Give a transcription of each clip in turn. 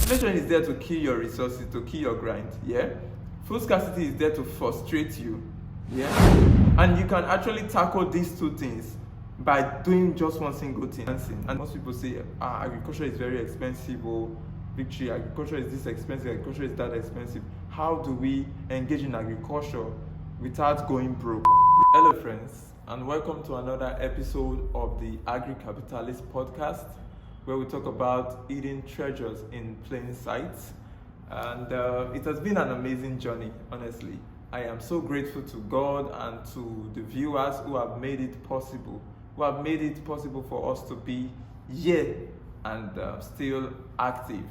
Inflation is there to kill your resources, to kill your grind. Yeah. Food scarcity is there to frustrate you. Yeah. And you can actually tackle these two things by doing just one single thing. And most people say, agriculture is very expensive, or victory, agriculture is this expensive, agriculture is that expensive. How do we engage in agriculture without going broke? Hello friends, and welcome to another episode of the AgriCapitalist Podcast, where we talk about hidden treasures in plain sight. And it has been an amazing journey, honestly. I am so grateful to God and to the viewers who have made it possible, for us to be here and still active,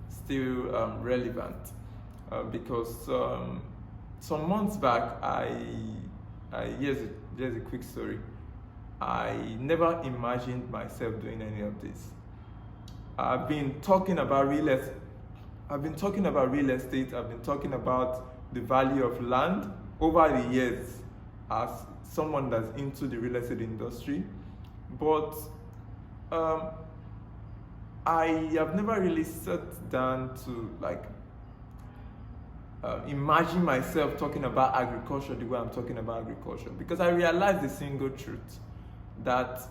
still relevant. Because some months back, here's a quick story. I never imagined myself doing any of this. I've been talking about real estate. I've been talking about the value of land over the years as someone that's into the real estate industry. But I have never really sat down to imagine myself talking about agriculture the way I'm talking about agriculture, because I realized the single truth that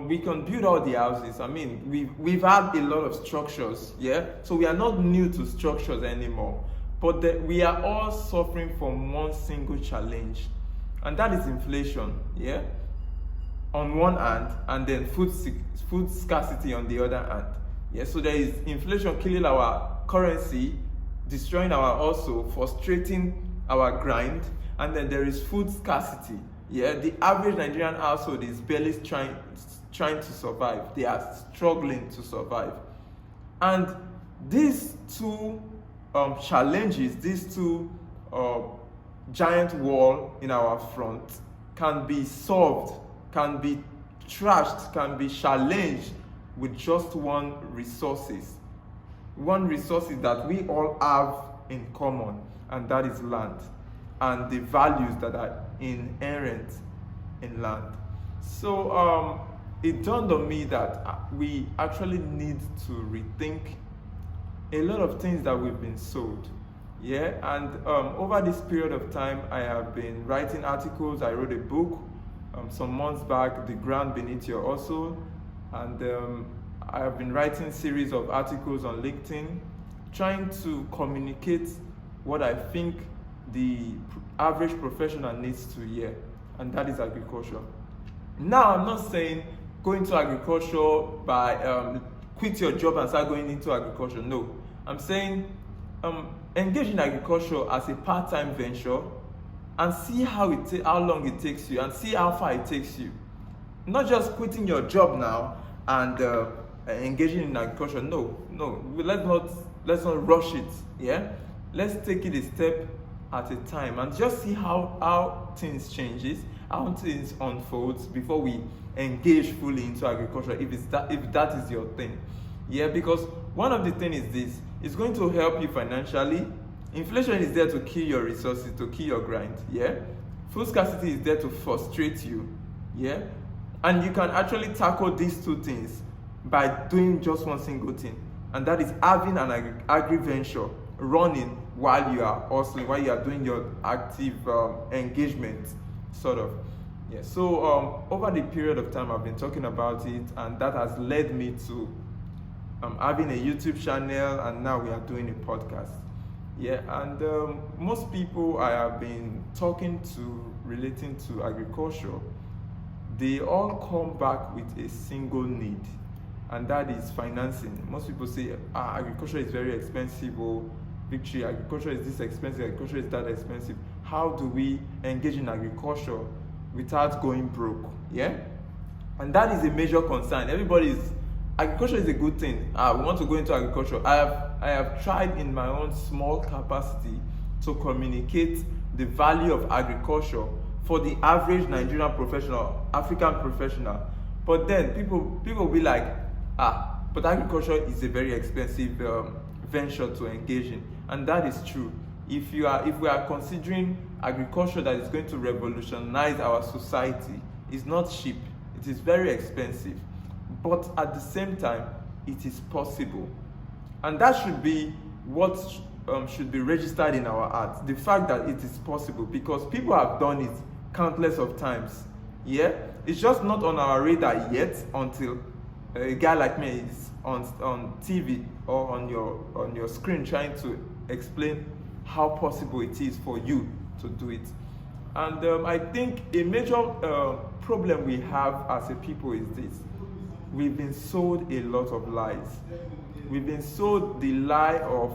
we can build all the houses. I mean, we've had a lot of structures, yeah. So we are not new to structures anymore, but we are all suffering from one single challenge, and that is inflation, yeah, on one hand, and then food scarcity on the other hand, yeah. So there is inflation killing our currency, destroying our hustle, frustrating our grind, and then there is food scarcity. Yeah, the average Nigerian household is barely trying to survive. They are struggling to survive. And these two challenges, these two giant wall in our front can be solved, can be trashed, can be challenged with just one resources that we all have in common, and that is land and the values that are inherent in land. So it dawned on me that we actually need to rethink a lot of things that we've been sold. Yeah, and over this period of time, I have been writing articles. I wrote a book some months back, The Ground Beneath Your Hustle, and I have been writing series of articles on LinkedIn, trying to communicate what I think the average professional needs to hear, and that is agriculture. Now, I'm not saying go into agriculture by quit your job and start going into agriculture. No, I'm saying engage in agriculture as a part-time venture and see how long it takes you, and see how far it takes you. Not just quitting your job now and engaging in agriculture. No, let's not rush it. Yeah, let's take it a step at a time and just see how things changes, how things unfolds before we engage fully into agriculture, if that is your thing. Yeah, because one of the things is this: it's going to help you financially. Inflation is there to kill your resources, to kill your grind. Yeah, food scarcity is there to frustrate you. Yeah, and you can actually tackle these two things by doing just one single thing, and that is having an agri-venture running while you are hustling, while you are doing your active engagement, sort of. Yeah. So over the period of time, I've been talking about it, and that has led me to having a YouTube channel, and now we are doing a podcast. Yeah, and most people I have been talking to relating to agriculture, they all come back with a single need, and that is financing. Most people say, agriculture is very expensive, or victory, agriculture is this expensive, agriculture is that expensive. How do we engage in agriculture without going broke? Yeah, and that is a major concern. Agriculture is a good thing. We want to go into agriculture. I have tried in my own small capacity to communicate the value of agriculture for the average Nigerian professional, African professional. But then people will be like, but agriculture is a very expensive venture to engage in. And that is true. If we are considering agriculture that is going to revolutionize our society, it's not cheap. It is very expensive. But at the same time, it is possible. And that should be what should be registered in our hearts. The fact that it is possible, because people have done it countless of times. Yeah, it's just not on our radar yet until a guy like me is on TV or on your screen trying to explain how possible it is for you to do it. And I think a major problem we have as a people is this: we've been sold a lot of lies. We've been sold the lie of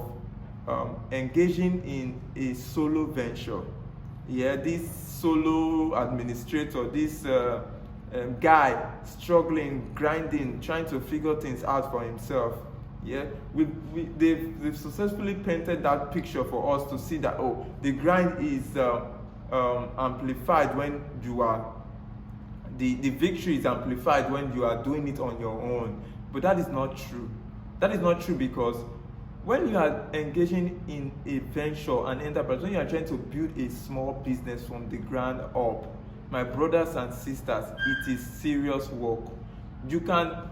engaging in a solo venture. Yeah, this solo administrator, this guy struggling, grinding, trying to figure things out for himself. Yeah, they've successfully painted that picture for us to see that, oh, the grind is amplified when you are, the victory is amplified when you are doing it on your own. But that is not true. That is not true, because when you are engaging in a venture, an enterprise, when you are trying to build a small business from the ground up, my brothers and sisters, it is serious work. You can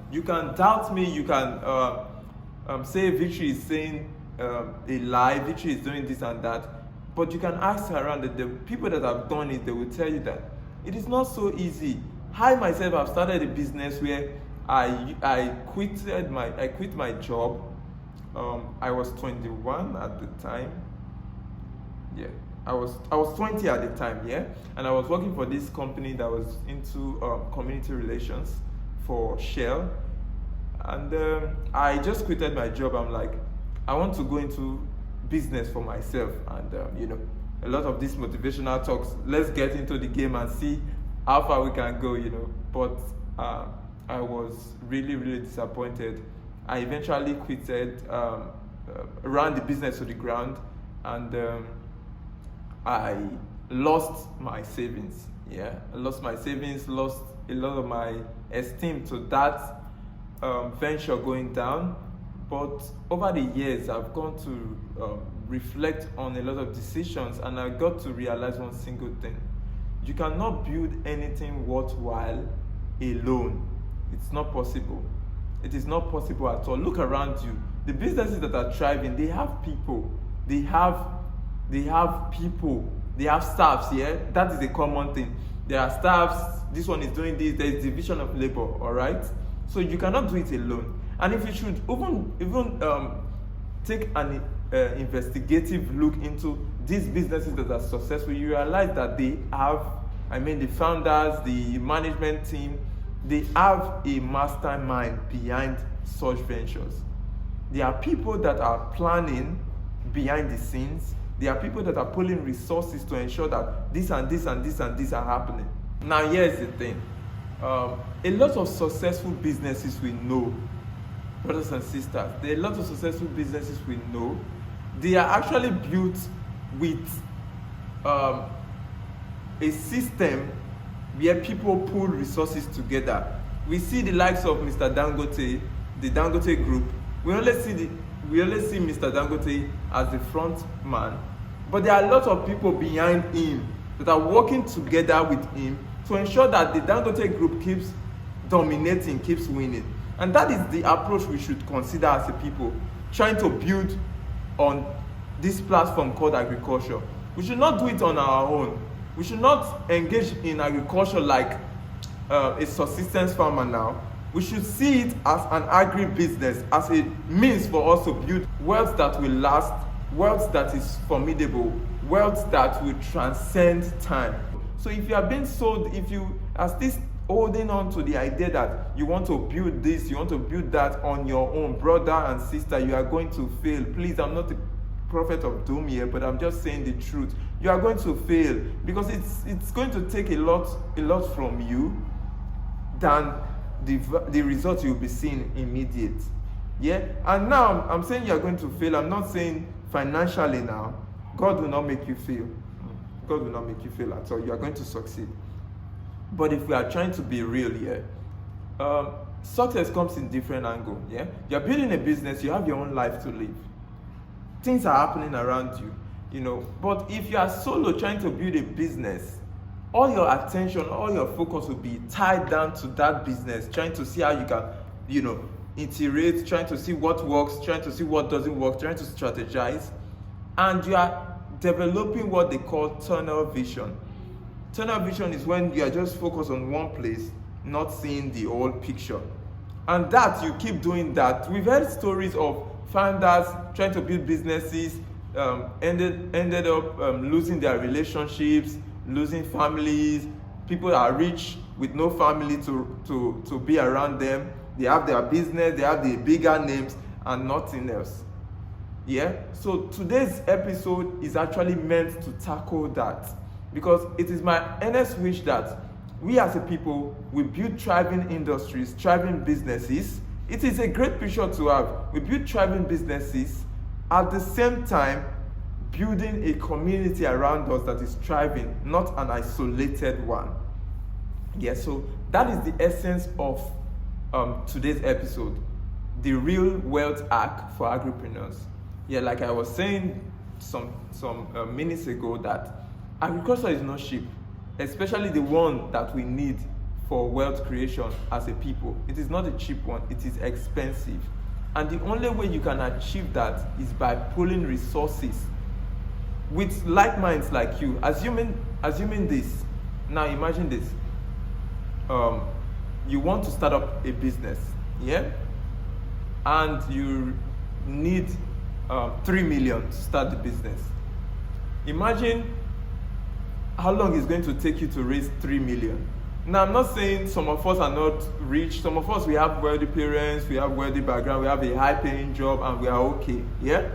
doubt me. You can say victory is saying a lie, victory is doing this and that. But you can ask around, the people that have done it, they will tell you that it is not so easy. I myself have started a business where I quit my job. I was 21 at the time. Yeah, I was 20 at the time. Yeah, and I was working for this company that was into community relations for Shell, and I just quitted my job. I'm like, I want to go into business for myself, and a lot of these motivational talks. Let's get into the game and see how far we can go. But I was really, really disappointed. I eventually quitted, ran the business to the ground, and I lost my savings. Yeah, I lost my savings, lost a lot of my esteem to that venture going down. But over the years, I've gone to reflect on a lot of decisions, and I got to realize one single thing: you cannot build anything worthwhile alone. It's not possible. It is not possible at all. Look around you. The businesses that are thriving, they have people. They have people. They have staffs. Yeah, that is a common thing. There are staffs. This one is doing this. There is division of labor. All right. So you cannot do it alone. And if you should even take an investigative look into these businesses that are successful, you realize that they have, the founders, the management team, they have a mastermind behind such ventures. There are people that are planning behind the scenes. There are people that are pulling resources to ensure that this and this and this and this are happening. Now, here's the thing. A lot of successful businesses we know, brothers and sisters, there are a lot of successful businesses we know. They are actually built with a system where people pull resources together. We see the likes of Mr. Dangote, the Dangote Group. We only see Mr. Dangote as the front man, but there are a lot of people behind him that are working together with him to ensure that the Dangote Group keeps dominating, keeps winning. And that is the approach we should consider as a people, trying to build on this platform called agriculture. We should not do it on our own. We should not engage in agriculture like a subsistence farmer now. We should see it as an agribusiness, as a means for us to build wealth that will last, wealth that is formidable, wealth that will transcend time. So if you are being sold, if you are still holding on to the idea that you want to build this, you want to build that on your own, brother and sister, you are going to fail. Please, I'm not a prophet of doom here, but I'm just saying the truth. You are going to fail, because it's going to take a lot from you than the results you'll be seeing immediate. Yeah, and now I'm saying you are going to fail. I'm not saying financially now. God will not make you fail. God will not make you fail at all. You are going to succeed. But if we are trying to be real here, success comes in different angles. Yeah, you're building a business. You have your own life to live. Things are happening around you. But if you are solo trying to build a business, all your attention, all your focus will be tied down to that business, trying to see how you can, iterate, trying to see what works, trying to see what doesn't work, trying to strategize, and you are developing what they call tunnel vision. Tunnel vision is when you are just focused on one place, not seeing the whole picture. And that you keep doing that. We've heard stories of founders trying to build businesses, ended up losing their relationships, losing families. People are rich with no family to be around them. They have their business, they have the bigger names, and nothing else. Yeah, so today's episode is actually meant to tackle that, because it is my earnest wish that we as a people will build thriving industries, thriving businesses. It is a great picture to have. We build thriving businesses, at the same time building a community around us that is thriving, not an isolated one. Yeah, so that is the essence of today's episode, the real wealth hack for agripreneurs. Yeah, like I was saying some minutes ago, that agriculture is not cheap, especially the one that we need for wealth creation as a people. It is not a cheap one, it is expensive. And the only way you can achieve that is by pooling resources with like minds like you. Assuming this, now imagine this. You want to start up a business, yeah? And you need 3 million to start the business. Imagine how long it's going to take you to raise 3 million. Now, I'm not saying some of us are not rich. Some of us, we have wealthy parents, we have wealthy background, we have a high-paying job, and we are okay, yeah?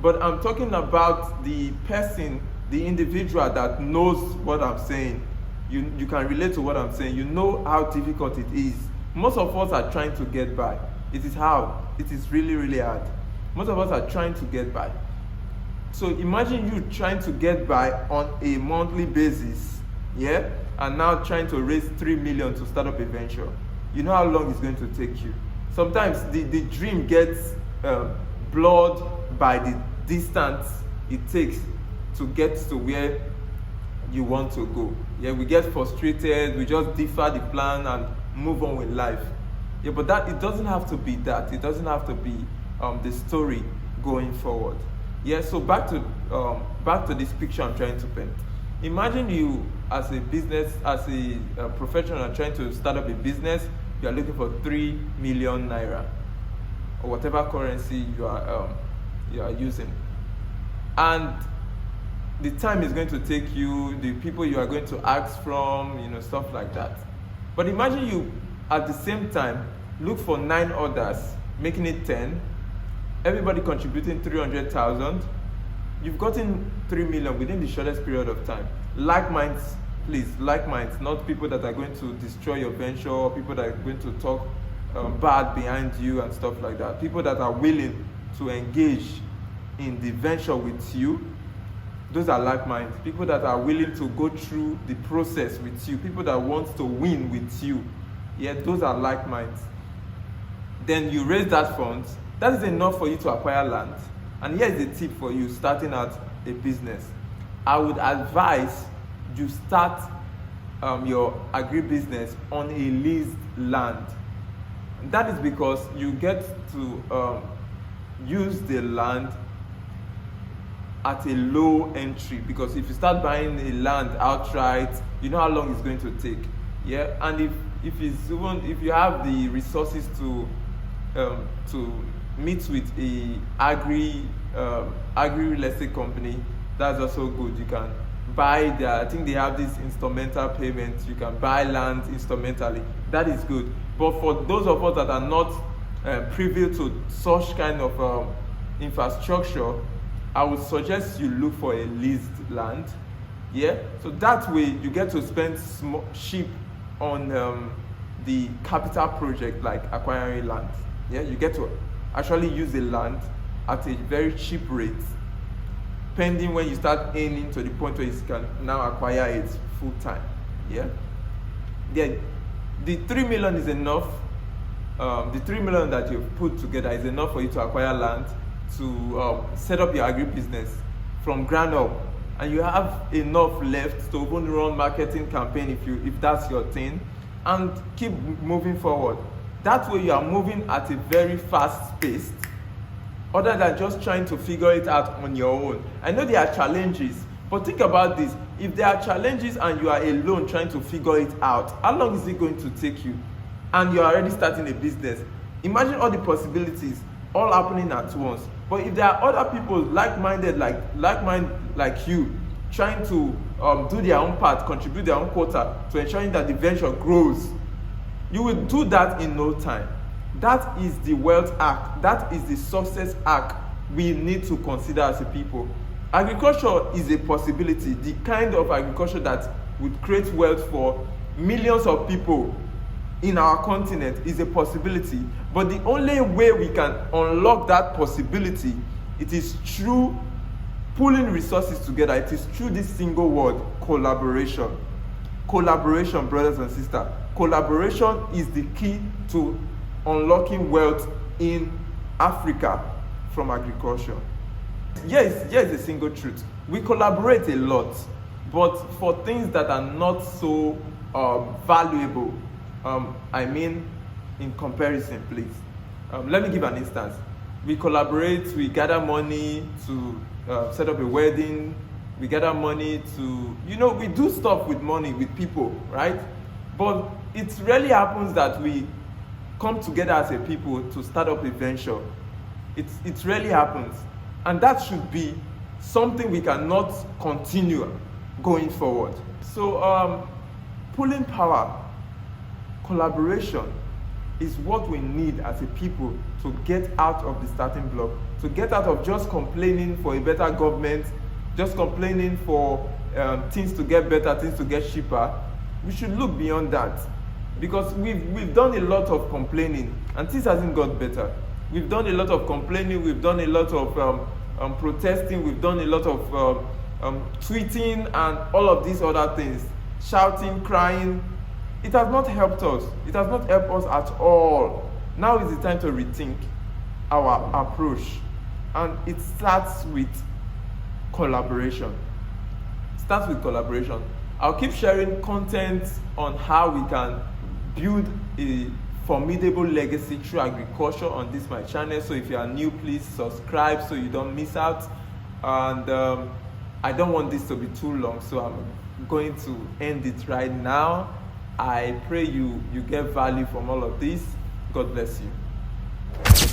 But I'm talking about the person, the individual that knows what I'm saying. You can relate to what I'm saying. You know how difficult it is. Most of us are trying to get by. It is hard. It is really, really hard. Most of us are trying to get by. So imagine you trying to get by on a monthly basis, yeah? And now trying to raise 3 million to start up a venture. You know how long it's going to take you. Sometimes the dream gets blurred by the distance it takes to get to where you want to go. Yeah, we get frustrated, we just defer the plan and move on with life. Yeah, but that it doesn't have to be that. It doesn't have to be the story going forward. Yeah, so back to this picture I'm trying to paint. Imagine you as a business, as a professional trying to start up a business. You are looking for 3 million naira or whatever currency you are using, and the time is going to take you, the people you are going to ask from, stuff like that. But imagine you at the same time look for 9 others, making it 10, everybody contributing 300,000. You've gotten 3 million within the shortest period of time. Like minds, please, like minds, not people that are going to destroy your venture, or people that are going to talk bad behind you and stuff like that. People that are willing to engage in the venture with you. Those are like minds. People that are willing to go through the process with you. People that want to win with you. Yeah, those are like minds. Then you raise that funds. That is enough for you to acquire land. And here's a tip for you starting out a business. I would advise you start your agribusiness on a leased land. That is because you get to use the land at a low entry, because if you start buying a land outright, you know how long it's going to take. Yeah, and if you have the resources to meet with a agri real estate company, that's also good. You can buy I think they have this instrumental payments. You can buy land instrumentally. That is good. But for those of us that are not privy to such kind of infrastructure, I would suggest you look for a leased land. Yeah, so that way you get to spend cheap on the capital project, like acquiring land. Yeah, you get to actually use the land at a very cheap rate, pending when you start earning to the point where you can now acquire it full time. Yeah, the 3 million is enough. The 3 million that you've put together is enough for you to acquire land, to set up your agribusiness from ground up, and you have enough left to even run marketing campaign if that's your thing, and keep moving forward. That way you are moving at a very fast pace, other than just trying to figure it out on your own. I know there are challenges, but think about this. If there are challenges and you are alone trying to figure it out, how long is it going to take you? And you are already starting a business. Imagine all the possibilities all happening at once. But if there are other people like-minded like you, trying to do their own part, contribute their own quota to ensuring that the venture grows, you will do that in no time. That is the wealth arc. That is the success arc we need to consider as a people. Agriculture is a possibility. The kind of agriculture that would create wealth for millions of people in our continent is a possibility. But the only way we can unlock that possibility, it is through pulling resources together. It is through this single word, collaboration. Collaboration, brothers and sisters. Collaboration is the key to unlocking wealth in Africa from agriculture. Yes, here's a single truth. We collaborate a lot, but for things that are not so valuable, in comparison, please. Let me give an instance. We collaborate, we gather money to set up a wedding, we gather money to, we do stuff with money, with people, right? But it rarely happens that we come together as a people to start up a venture. It rarely happens. And that should be something we cannot continue going forward. So pulling power, collaboration is what we need as a people to get out of the starting block, to get out of just complaining for a better government, just complaining for things to get better, things to get cheaper. We should look beyond that, because we've done a lot of complaining and things hasn't got better. We've done a lot of complaining, we've done a lot of protesting, we've done a lot of tweeting and all of these other things, shouting, crying. It has not helped us. It has not helped us at all. Now is the time to rethink our approach, and it starts with collaboration. Starts with collaboration. I'll keep sharing content on how we can build a formidable legacy through agriculture on this my channel. So if you are new, please subscribe so you don't miss out. And I don't want this to be too long, so I'm going to end it right now. I pray you get value from all of this. God bless you.